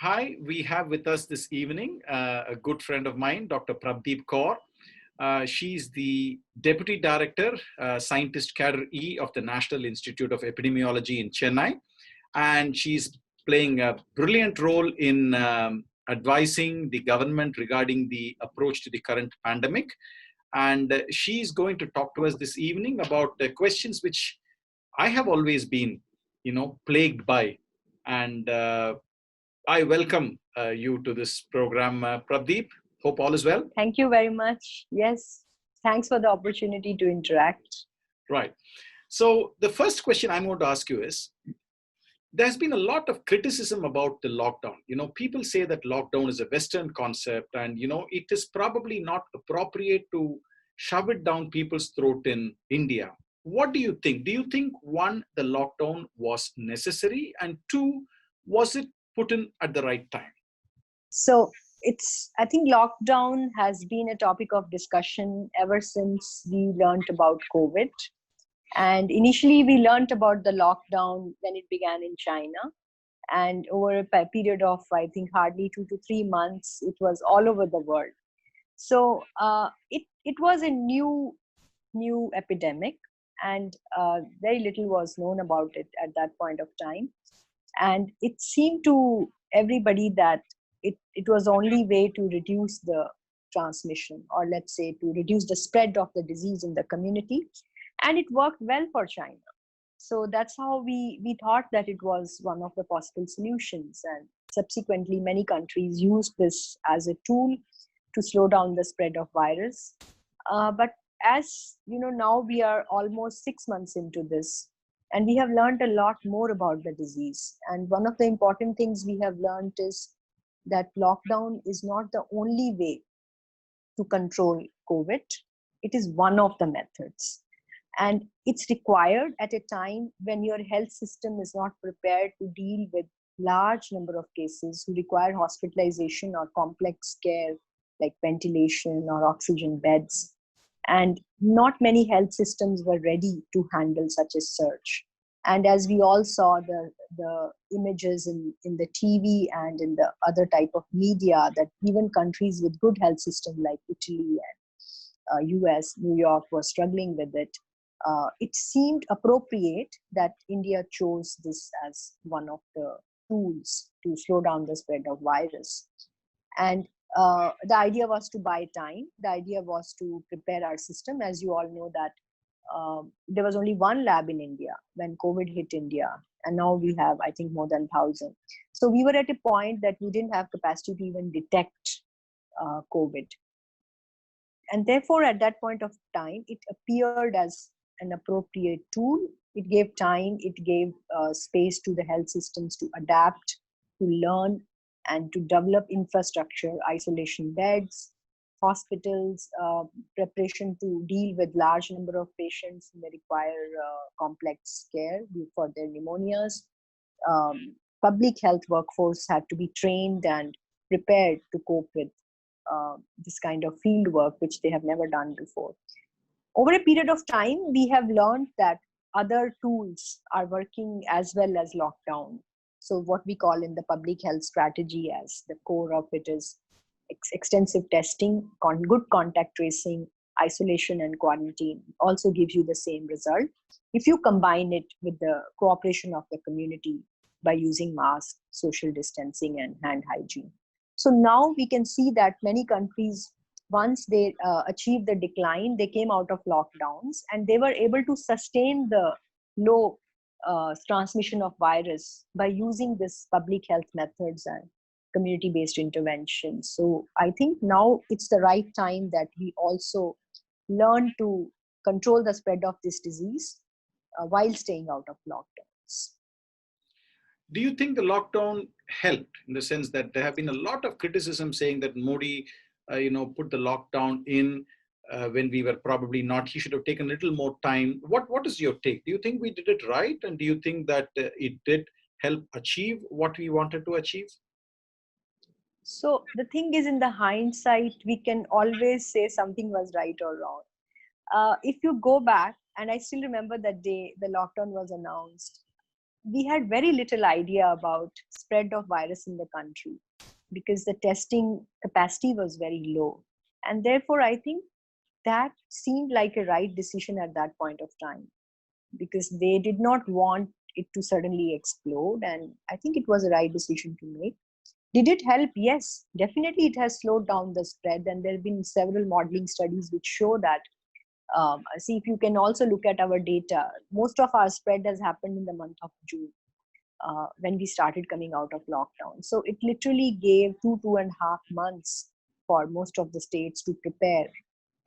Hi, we have with us this evening a good friend of mine, Dr. Prabdeep Kaur. She's the Deputy Director, Scientist Cadre E of the National Institute of Epidemiology in Chennai. And she's playing a brilliant role in advising the government regarding the approach to the current pandemic. And she's going to talk to us this evening about questions which I have always been, plagued by. And I welcome you to this program, Pradeep. Hope all is well. Thank you very much. Yes, thanks for the opportunity to interact. Right. So the first question I'm going to ask you is, there's been a lot of criticism about the lockdown. People say that lockdown is a Western concept and, it is probably not appropriate to shove it down people's throat in India. What do you think? Do you think, one, the lockdown was necessary, and two, was it put in at the right time? So I think lockdown has been a topic of discussion ever since we learned about COVID. And initially we learned about the lockdown when it began in China. And over a period of, I think, hardly 2 to 3 months, it was all over the world. So it was a new epidemic, and very little was known about it at that point of time. And it seemed to everybody that it was the only way to reduce the transmission, or let's say to reduce the spread of the disease in the community. And it worked well for China. So that's how we thought that it was one of the possible solutions. And subsequently, many countries used this as a tool to slow down the spread of virus. But as you know, now we are almost 6 months into this, and we have learned a lot more about the disease. And one of the important things we have learned is that lockdown is not the only way to control COVID. It is one of the methods. And it's required at a time when your health system is not prepared to deal with large number of cases who require hospitalization or complex care like ventilation or oxygen beds. And not many health systems were ready to handle such a surge. And as we all saw the images in the TV and in the other type of media, that even countries with good health system like Italy and US, New York was struggling with it. It seemed appropriate that India chose this as one of the tools to slow down the spread of virus. And the idea was to buy time. The idea was to prepare our system. As you all know that there was only one lab in India when COVID hit India. And now we have, I think, more than 1,000. So we were at a point that we didn't have capacity to even detect COVID. And therefore, at that point of time, it appeared as an appropriate tool. It gave time, it gave space to the health systems to adapt, to learn, and to develop infrastructure, isolation beds, hospitals, preparation to deal with large number of patients who may require complex care for their pneumonias. Public health workforce had to be trained and prepared to cope with this kind of field work, which they have never done before. Over a period of time, we have learned that other tools are working as well as lockdown. So what we call in the public health strategy as the core of it is extensive testing, good contact tracing, isolation and quarantine also gives you the same result if you combine it with the cooperation of the community by using masks, social distancing and hand hygiene. So now we can see that many countries, once they achieved the decline, they came out of lockdowns and they were able to sustain the low transmission of virus by using this public health methods and community-based interventions. So I think now it's the right time that we also learn to control the spread of this disease while staying out of lockdowns. Do you think the lockdown helped, in the sense that there have been a lot of criticism saying that Modi, put the lockdown in when we were probably not? He should have taken a little more time. What is your take? Do you think we did it right, and do you think that it did help achieve what we wanted to achieve? So the thing is, in the hindsight, we can always say something was right or wrong. If you go back, and I still remember that day the lockdown was announced, we had very little idea about spread of virus in the country because the testing capacity was very low. And therefore, I think that seemed like a right decision at that point of time because they did not want it to suddenly explode. And I think it was a right decision to make. Did it help? Yes, definitely it has slowed down the spread. And there have been several modeling studies which show that. See, if you can also look at our data, most of our spread has happened in the month of June when we started coming out of lockdown. So it literally gave 2.5 months for most of the states to prepare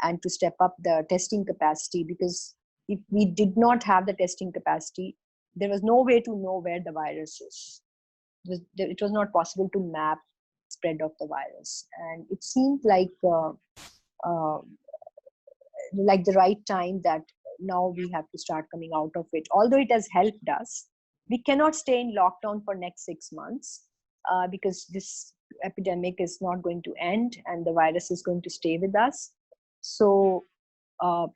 and to step up the testing capacity, because if we did not have the testing capacity, there was no way to know where the virus is. It was not possible to map spread of the virus, and it seemed uh, like the right time that now we have to start coming out of it. Although it has helped us, we cannot stay in lockdown for next 6 months because this epidemic is not going to end and the virus is going to stay with us. So uh,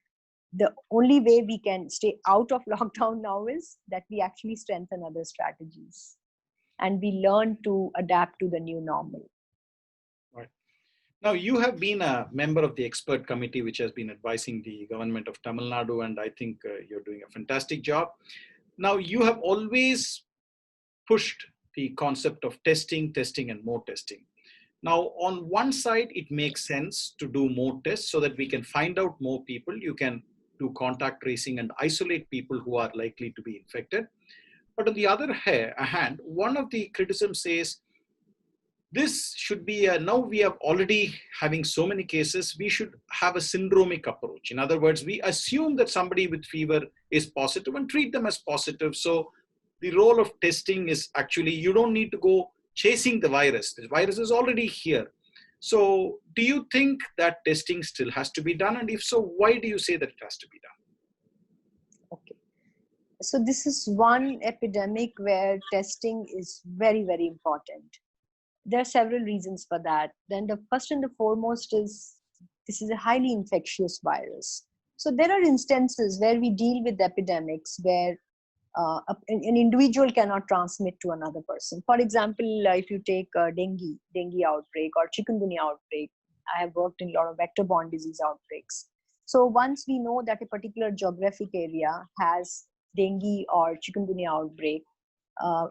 the only way we can stay out of lockdown now is that we actually strengthen other strategies and we learn to adapt to the new normal. Right. Now, you have been a member of the expert committee which has been advising the government of Tamil Nadu, and I think you're doing a fantastic job. Now, you have always pushed the concept of testing, testing, and more testing. Now, on one side, it makes sense to do more tests so that we can find out more people. You can do contact tracing and isolate people who are likely to be infected. But on the other hand, one of the criticisms says this should be now we are already having so many cases, we should have a syndromic approach. In other words, we assume that somebody with fever is positive and treat them as positive. So the role of testing is actually, you don't need to go chasing the virus. The virus is already here. So do you think that testing still has to be done? And if so, why do you say that it has to be done? Okay. So this is one epidemic where testing is very, very important. There are several reasons for that. Then the first and the foremost is this is a highly infectious virus. So there are instances where we deal with epidemics where an individual cannot transmit to another person. For example, if you take dengue outbreak or chikungunya outbreak, I have worked in a lot of vector-borne disease outbreaks. So once we know that a particular geographic area has dengue or chikungunya outbreak,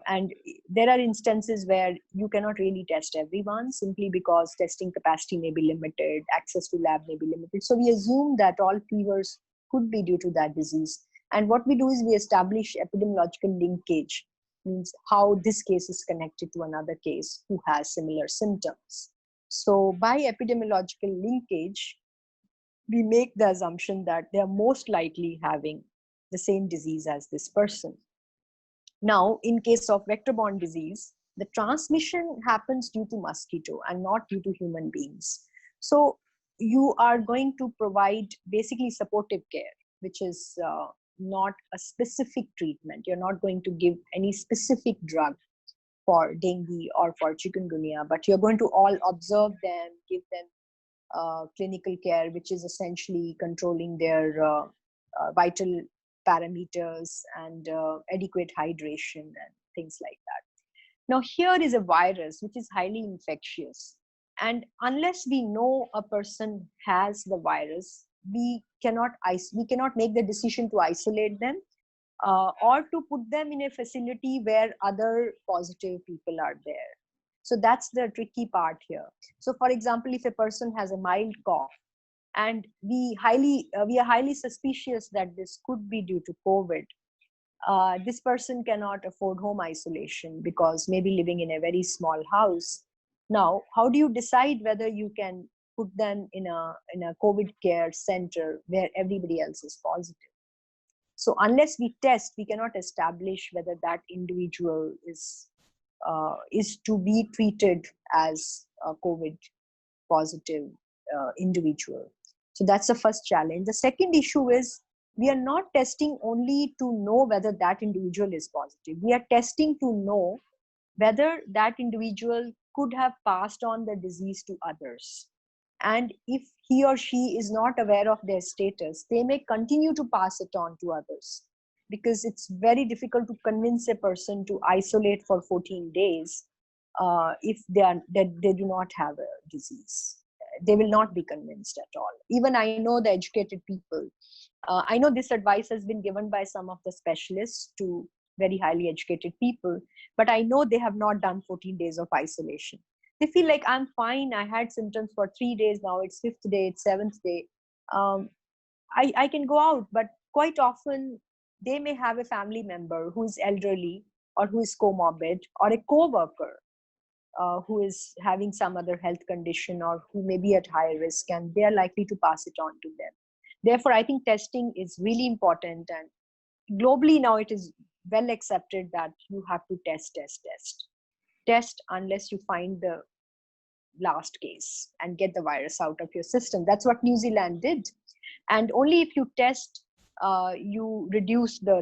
and there are instances where you cannot really test everyone simply because testing capacity may be limited, access to lab may be limited. So we assume that all fevers could be due to that disease. And what we do is we establish epidemiological linkage, means how this case is connected to another case who has similar symptoms. So by epidemiological linkage, we make the assumption that they are most likely having the same disease as this person. Now, in case of vector-borne disease, the transmission happens due to mosquito and not due to human beings. So you are going to provide basically supportive care, which is not a specific treatment. You're not going to give any specific drug for dengue or for chikungunya, but you're going to all observe them, give them clinical care, which is essentially controlling their vital parameters and adequate hydration and things like that. Now, here is a virus which is highly infectious. And unless we know a person has the virus, we cannot make the decision to isolate them or to put them in a facility where other positive people are there. So that's the tricky part here. So for example, if a person has a mild cough and we are highly suspicious that this could be due to COVID, this person cannot afford home isolation because maybe living in a very small house. Now, how do you decide whether you can put them in a COVID care center where everybody else is positive? So unless we test, we cannot establish whether that individual is to be treated as a COVID positive individual. So that's the first challenge. The second issue is we are not testing only to know whether that individual is positive. We are testing to know whether that individual could have passed on the disease to others. And if he or she is not aware of their status, they may continue to pass it on to others. because it's very difficult to convince a person to isolate for 14 days if they do not have a disease. They will not be convinced at all. Even I know the educated people. I know this advice has been given by some of the specialists to very highly educated people, but I know they have not done 14 days of isolation. They feel like, I'm fine. I had symptoms for 3 days. Now it's fifth day, it's seventh day. I can go out, but quite often they may have a family member who is elderly or who is comorbid, or a co-worker who is having some other health condition or who may be at high risk, and they are likely to pass it on to them. Therefore, I think testing is really important, and globally now it is well accepted that you have to test unless you find the last case and get the virus out of your system. That's what New Zealand did. And only if you test, you reduce the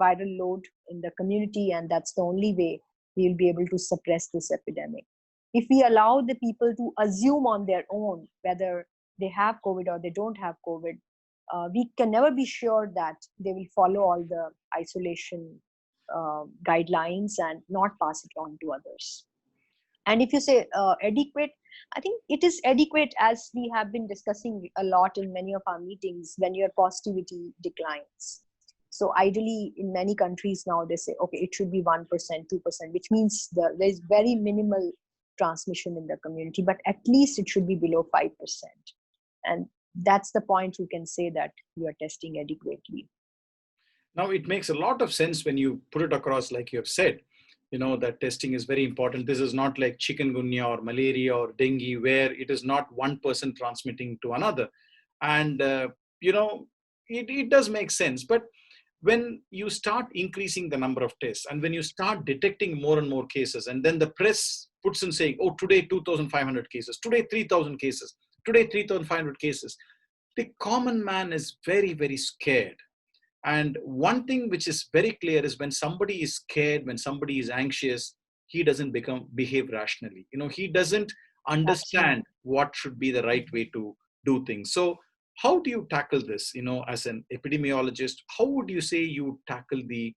viral load in the community, and that's the only way we'll be able to suppress this epidemic. If we allow the people to assume on their own whether they have COVID or they don't have COVID, we can never be sure that they will follow all the isolation guidelines and not pass it on to others. And if you say adequate, I think it is adequate, as we have been discussing a lot in many of our meetings, when your positivity declines. So ideally, in many countries now, they say, okay, it should be 1%, 2%, which means there is very minimal transmission in the community, but at least it should be below 5%. And that's the point you can say that you are testing adequately. Now, it makes a lot of sense when you put it across, like you have said, that testing is very important. This is not like chikungunya or malaria or dengue, where it is not one person transmitting to another. And, it does make sense. But when you start increasing the number of tests, and when you start detecting more and more cases, and then the press puts in saying, oh, today 2,500 cases, today 3,000 cases, today 3,500 cases, the common man is very, very scared. And one thing which is very clear is, when somebody is scared, when somebody is anxious, he doesn't behave rationally. He doesn't understand what should be the right way to do things. So how do you tackle this? As an epidemiologist, how would you say you tackle the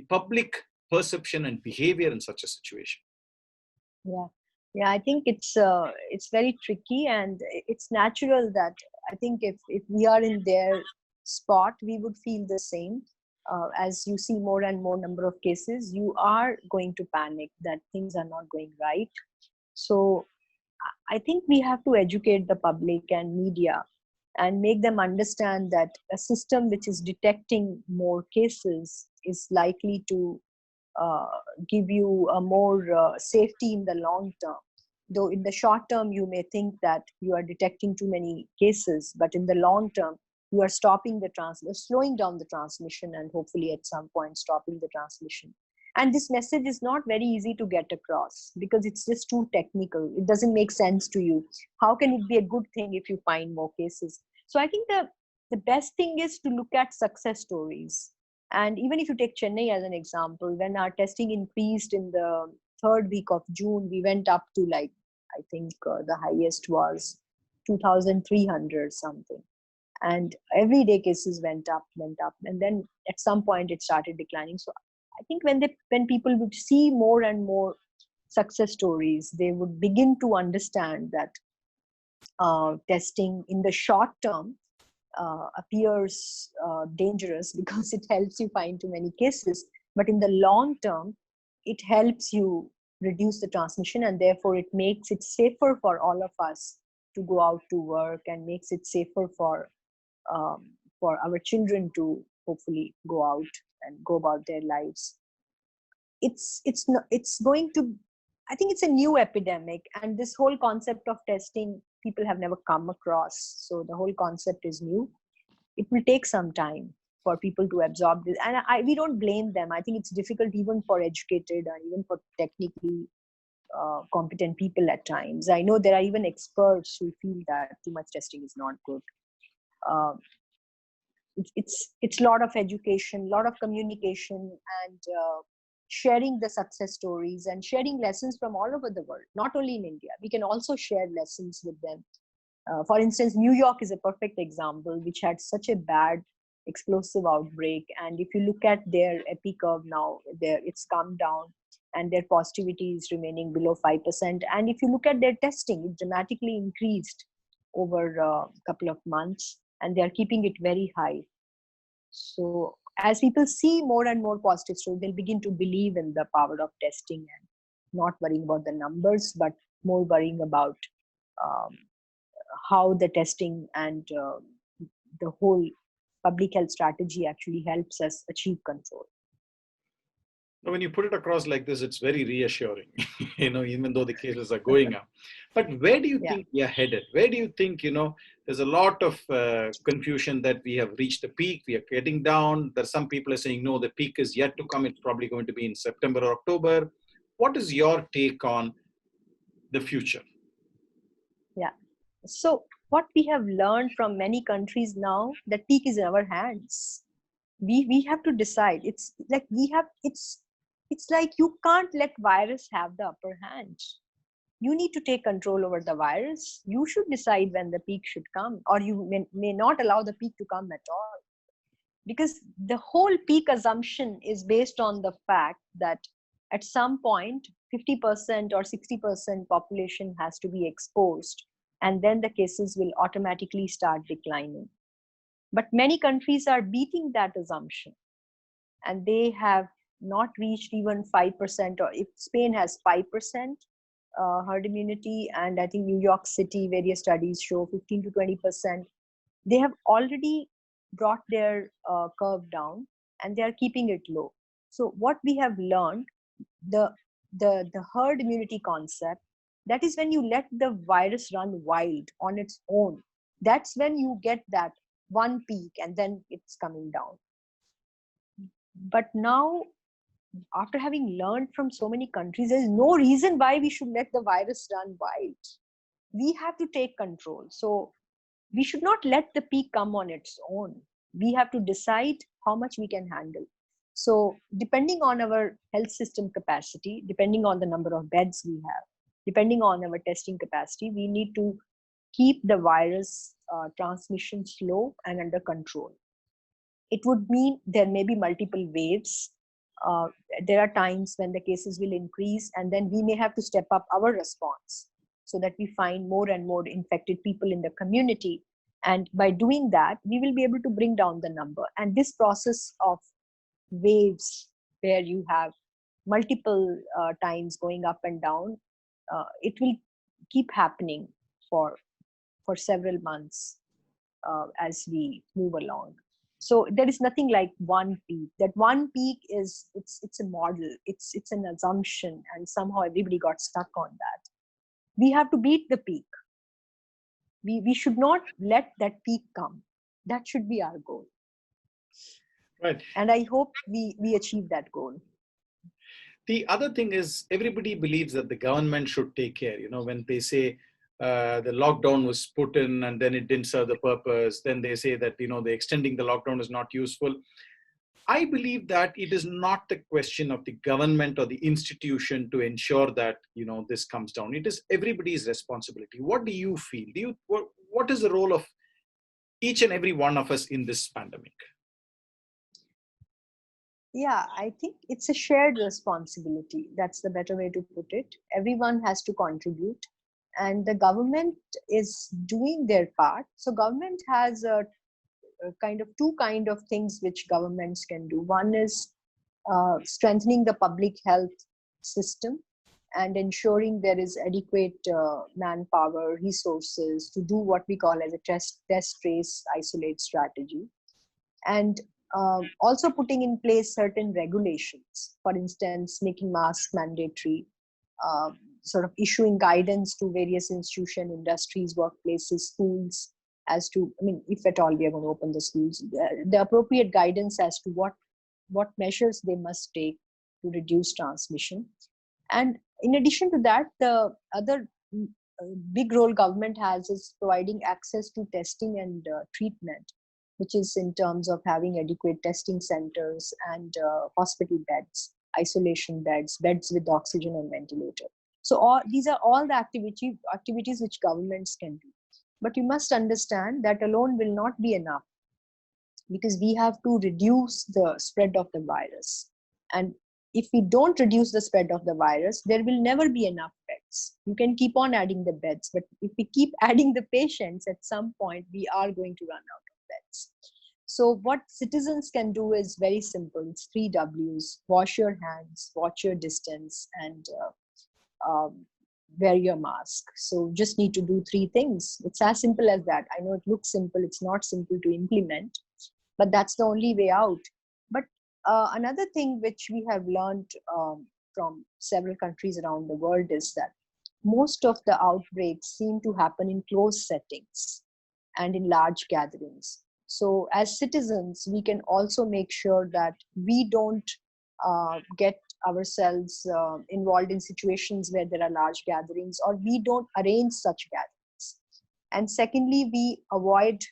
public perception and behavior in such a situation? Yeah, I think it's very tricky, and it's natural that I think if we are in their spot, we would feel the same. As you see more and more number of cases, you are going to panic that things are not going right. So I think we have to educate the public and media and make them understand that a system which is detecting more cases is likely to give you a more safety in the long term. Though in the short term, you may think that you are detecting too many cases, but in the long term, you are slowing down the transmission, and hopefully at some point stopping the transmission. And this message is not very easy to get across because it's just too technical. It doesn't make sense to you. How can it be a good thing if you find more cases? So I think the best thing is to look at success stories. And even if you take Chennai as an example, when our testing increased in the third week of June, we went up to I think the highest was 2,300 something. And everyday cases went up. And then at some point it started declining. So I think when people would see more and more success stories, they would begin to understand that testing in the short term appears dangerous because it helps you find too many cases. But in the long term, it helps you reduce the transmission, and therefore it makes it safer for all of us to go out to work, and makes it safer for our children to hopefully go out and go about their lives. It's going to, I think it's a new epidemic, and this whole concept of testing people have never come across. So the whole concept is new. It will take some time for people to absorb this, and we don't blame them. I think it's difficult even for educated and even for technically competent people at times. I know there are even experts who feel that too much testing is not good. It's a lot of education, a lot of communication, and sharing the success stories and sharing lessons from all over the world, not only in India. We can also share lessons with them. For instance, New York is a perfect example, which had such a bad explosive outbreak. And if you look at their epi curve now, it's come down, and their positivity is remaining below 5%. And if you look at their testing, it dramatically increased over a couple of months, and they are keeping it very high. So as people see more and more positive stories, they'll begin to believe in the power of testing and not worrying about the numbers, but more worrying about um, how the testing and the whole public health strategy actually helps us achieve control. When you put it across like this, it's very reassuring, even though the cases are going up. But where do you think we are headed? Where do you think, there's a lot of confusion that we have reached the peak, we are getting down. There's some people are saying, no, the peak is yet to come. It's probably going to be in September or October. What is your take on the future? Yeah. So what we have learned from many countries now, that peak is in our hands. We have to decide. It's like you can't let virus have the upper hand. You need to take control over the virus. You should decide when the peak should come, or you may not allow the peak to come at all. Because the whole peak assumption is based on the fact that at some point, 50% or 60% population has to be exposed, and then the cases will automatically start declining. But many countries are beating that assumption, and they have not reached even 5%, or if Spain has 5% herd immunity, and I think New York City, various studies show 15 to 20%. They have already brought their curve down, and they are keeping it low. So what we have learned, the herd immunity concept, that is when you let the virus run wild on its own. That's when you get that one peak, and then it's coming down. But now, after having learned from so many countries, there is no reason why we should let the virus run wild. We have to take control. So we should not let the peak come on its own. We have to decide how much we can handle. So depending on our health system capacity, depending on the number of beds we have, depending on our testing capacity, we need to keep the virus transmission slow and under control. It would mean there may be multiple waves. There are times when the cases will increase, and then we may have to step up our response so that we find more and more infected people in the community. And by doing that, we will be able to bring down the number. And this process of waves, where you have multiple times going up and down, it will keep happening for several months as we move along. So there is nothing like one peak. That one peak is it's a model. It's an assumption, and somehow everybody got stuck on that. We have to beat the peak. We should not let that peak come. That should be our goal. Right. And I hope we achieve that goal. The other thing is, everybody believes that the government should take care. When they say the lockdown was put in and then it didn't serve the purpose, then they say that, the extending the lockdown is not useful. I believe that it is not the question of the government or the institution to ensure that, this comes down. It is everybody's responsibility. What do you feel? What is the role of each and every one of us in this pandemic? Yeah, I think it's a shared responsibility. That's the better way to put it. Everyone has to contribute, and the government is doing their part. So government has two kind of things which governments can do. One is strengthening the public health system and ensuring there is adequate manpower, resources to do what we call as a test, trace, isolate strategy. And also putting in place certain regulations, for instance, making masks mandatory, sort of issuing guidance to various institutions, industries, workplaces, schools, as to, if at all we are going to open the schools, the appropriate guidance as to what measures they must take to reduce transmission. And in addition to that, the other big role government has is providing access to testing and treatment, which is in terms of having adequate testing centers and hospital beds, isolation beds, beds with oxygen and ventilator. So these are all the activities which governments can do. But you must understand that alone will not be enough. because we have to reduce the spread of the virus. And if we don't reduce the spread of the virus, there will never be enough beds. You can keep on adding the beds, but if we keep adding the patients, at some point we are going to run out of beds. So what citizens can do is very simple. It's 3 Ws: wash your hands, watch your distance, and wear your mask. So just need to do 3 things. It's as simple as that. I know it looks simple. It's not simple to implement, but that's the only way out. But another thing which we have learned from several countries around the world is that most of the outbreaks seem to happen in closed settings and in large gatherings. So as citizens, we can also make sure that we don't get ourselves involved in situations where there are large gatherings, or we don't arrange such gatherings. And secondly, we avoid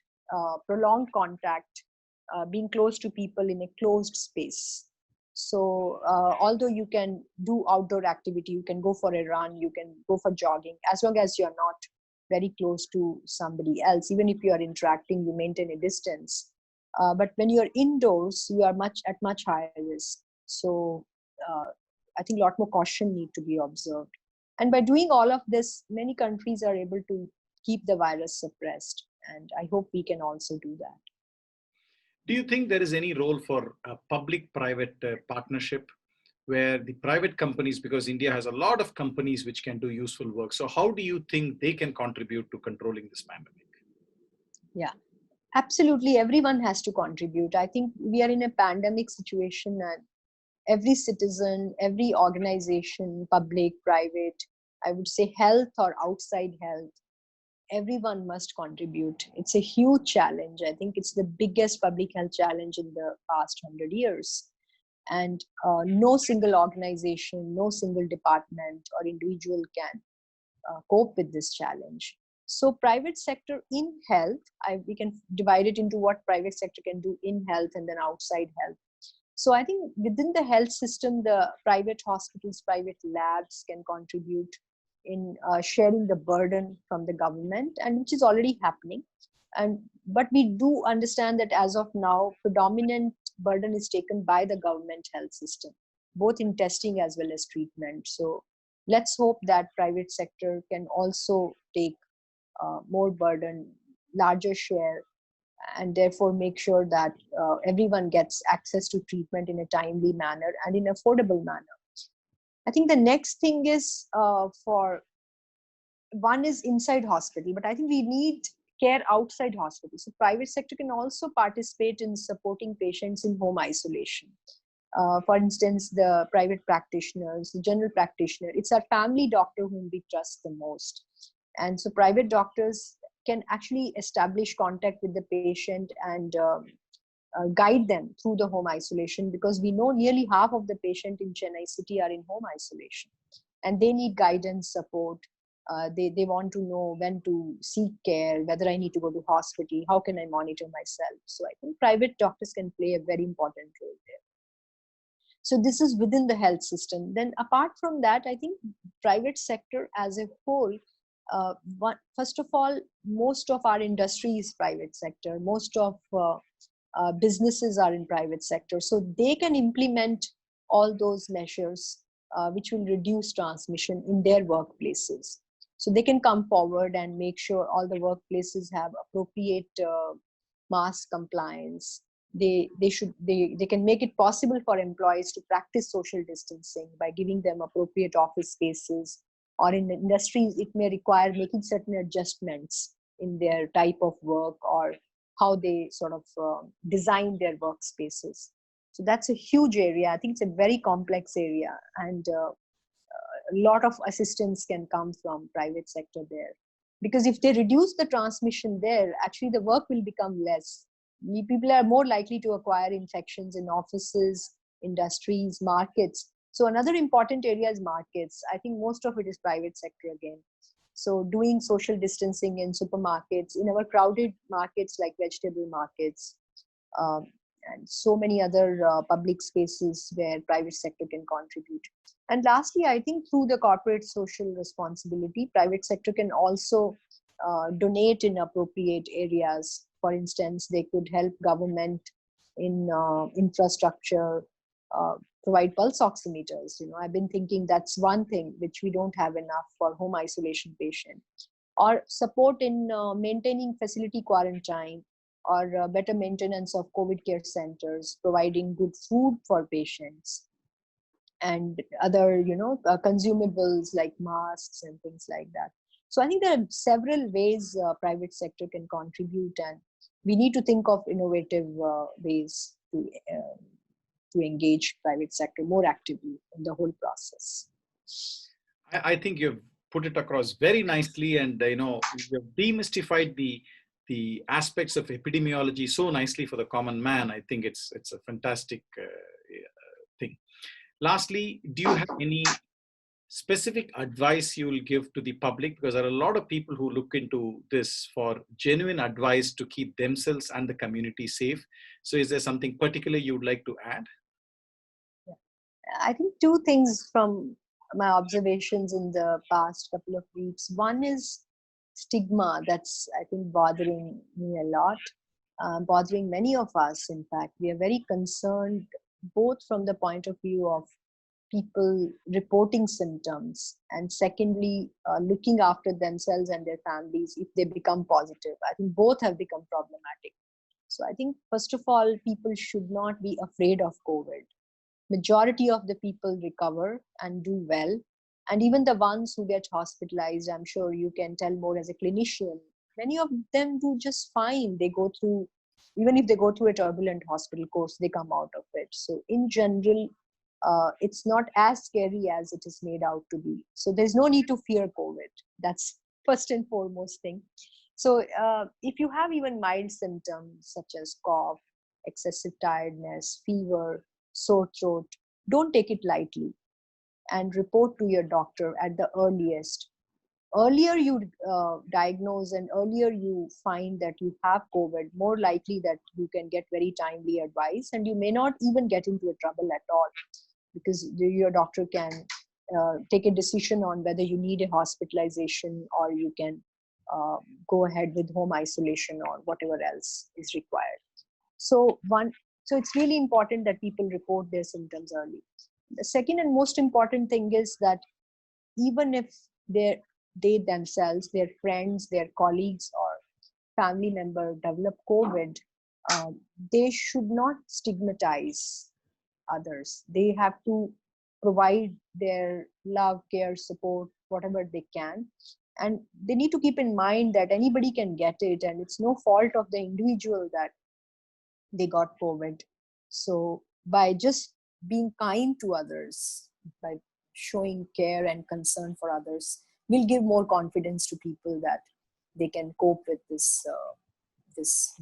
prolonged contact, being close to people in a closed space. So although you can do outdoor activity, you can go for a run, you can go for jogging, as long as you're not very close to somebody else. Even if you are interacting, you maintain a distance. But when you're indoors, you are at much higher risk. So I think a lot more caution need to be observed. And by doing all of this, many countries are able to keep the virus suppressed. And I hope we can also do that. Do you think there is any role for a public-private partnership where the private companies, because India has a lot of companies which can do useful work. So how do you think they can contribute to controlling this pandemic? Yeah, absolutely. Everyone has to contribute. I think we are in a pandemic situation, and every citizen, every organization, public, private, I would say health or outside health, everyone must contribute. It's a huge challenge. I think it's the biggest public health challenge in the past 100 years. And no single organization, no single department or individual can cope with this challenge. So private sector in health, we can divide it into what private sector can do in health and then outside health. So I think within the health system, the private hospitals, private labs can contribute in sharing the burden from the government, and which is already happening. But we do understand that as of now, predominant burden is taken by the government health system, both in testing as well as treatment. So let's hope that private sector can also take more burden, larger share, and therefore make sure that everyone gets access to treatment in a timely manner and in affordable manner. I think the next thing is for one is inside hospital, but I think we need care outside hospital. So private sector can also participate in supporting patients in home isolation. For instance, the private practitioners, the general practitioner, it's our family doctor whom we trust the most. And so private doctors can actually establish contact with the patient and guide them through the home isolation, because we know nearly half of the patient in Chennai city are in home isolation and they need guidance, support. They want to know when to seek care, whether I need to go to hospital, how can I monitor myself. So I think private doctors can play a very important role there. So this is within the health system. Then apart from that, I think private sector as a whole, first of all, most of our industry is private sector. Most of businesses are in private sector. So they can implement all those measures which will reduce transmission in their workplaces. So they can come forward and make sure all the workplaces have appropriate mask compliance. They can make it possible for employees to practice social distancing by giving them appropriate office spaces, or in industries it may require making certain adjustments in their type of work or how they sort of design their workspaces. So that's a huge area. I think it's a very complex area, and a lot of assistance can come from private sector there. Because if they reduce the transmission there, actually the work will become less. People are more likely to acquire infections in offices, industries, markets. So another important area is markets. I think most of it is private sector again. So doing social distancing in supermarkets, in our crowded markets like vegetable markets, and so many other public spaces where private sector can contribute. And lastly, I think through the corporate social responsibility, private sector can also donate in appropriate areas. For instance, they could help government in infrastructure, provide pulse oximeters. I've been thinking that's one thing which we don't have enough for home isolation patient, or support in maintaining facility quarantine, or better maintenance of COVID care centers, providing good food for patients, and other consumables like masks and things like that. So I think there are several ways private sector can contribute, and we need to think of innovative ways to engage private sector more actively in the whole process. I think you've put it across very nicely, and you've demystified the aspects of epidemiology so nicely for the common man. I think it's a fantastic thing. Lastly, do you have any specific advice you will give to the public? Because there are a lot of people who look into this for genuine advice to keep themselves and the community safe. So is there something particular you would like to add? I think two things from my observations in the past couple of weeks. One is stigma that's, I think, bothering me a lot, bothering many of us. In fact, we are very concerned both from the point of view of people reporting symptoms, and secondly, looking after themselves and their families if they become positive. I think both have become problematic. So I think, first of all, people should not be afraid of COVID. Majority of the people recover and do well. And even the ones who get hospitalized, I'm sure you can tell more as a clinician, many of them do just fine. They go through, even if they go through a turbulent hospital course, they come out of it. So in general, it's not as scary as it is made out to be. So there's no need to fear COVID. That's first and foremost thing. So if you have even mild symptoms such as cough, excessive tiredness, fever, sore throat, don't take it lightly and report to your doctor at the earliest. Earlier you diagnose and earlier you find that you have COVID, more likely that you can get very timely advice, and you may not even get into a trouble at all, because your doctor can take a decision on whether you need a hospitalization or you can go ahead with home isolation or whatever else is required. So it's really important that people report their symptoms early. The second and most important thing is that even if they themselves, their friends, their colleagues or family member develop COVID, they should not stigmatize others. They have to provide their love, care, support, whatever they can. And they need to keep in mind that anybody can get it, and it's no fault of the individual that they got COVID. So by just being kind to others, by showing care and concern for others, will give more confidence to people that they can cope with this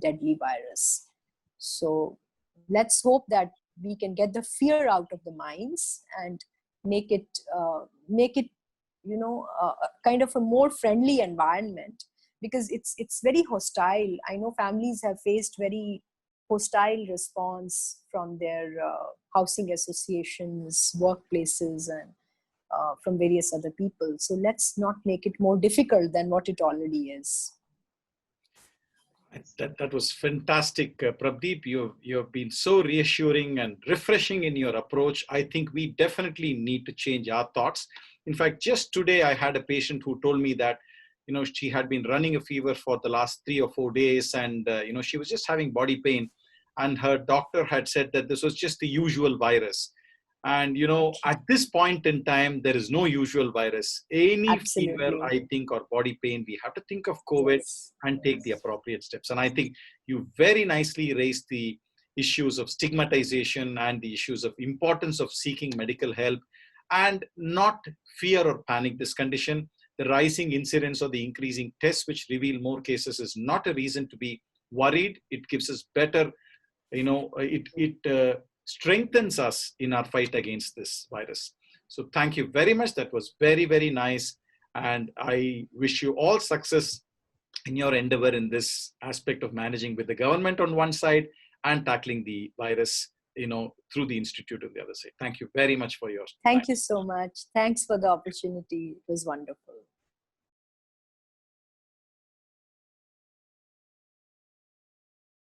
deadly virus. So let's hope that we can get the fear out of the minds and make it kind of a more friendly environment, because it's very hostile. I know families have faced very hostile response from their housing associations, workplaces, and from various other people. So let's not make it more difficult than what it already is. That was fantastic, Prabdeep. You have been so reassuring and refreshing in your approach. I think we definitely need to change our thoughts. In fact, just today I had a patient who told me that she had been running a fever for the last 3 or 4 days, and she was just having body pain, and her doctor had said that this was just the usual virus. And at this point in time, there is no usual virus. Any Absolutely. fever, I think, or body pain, we have to think of COVID and take the Yes. appropriate steps. And I think you very nicely raised the issues of stigmatization and the issues of importance of seeking medical help and not fear or panic this condition. The rising incidence or the increasing tests which reveal more cases is not a reason to be worried. It gives us better, it strengthens us in our fight against this virus. So thank you very much. That was very, very nice. And I wish you all success in your endeavor in this aspect of managing with the government on one side and tackling the virus, through the Institute on the other side. Thank you very much for your time. Thank you so much. Thanks for the opportunity. It was wonderful.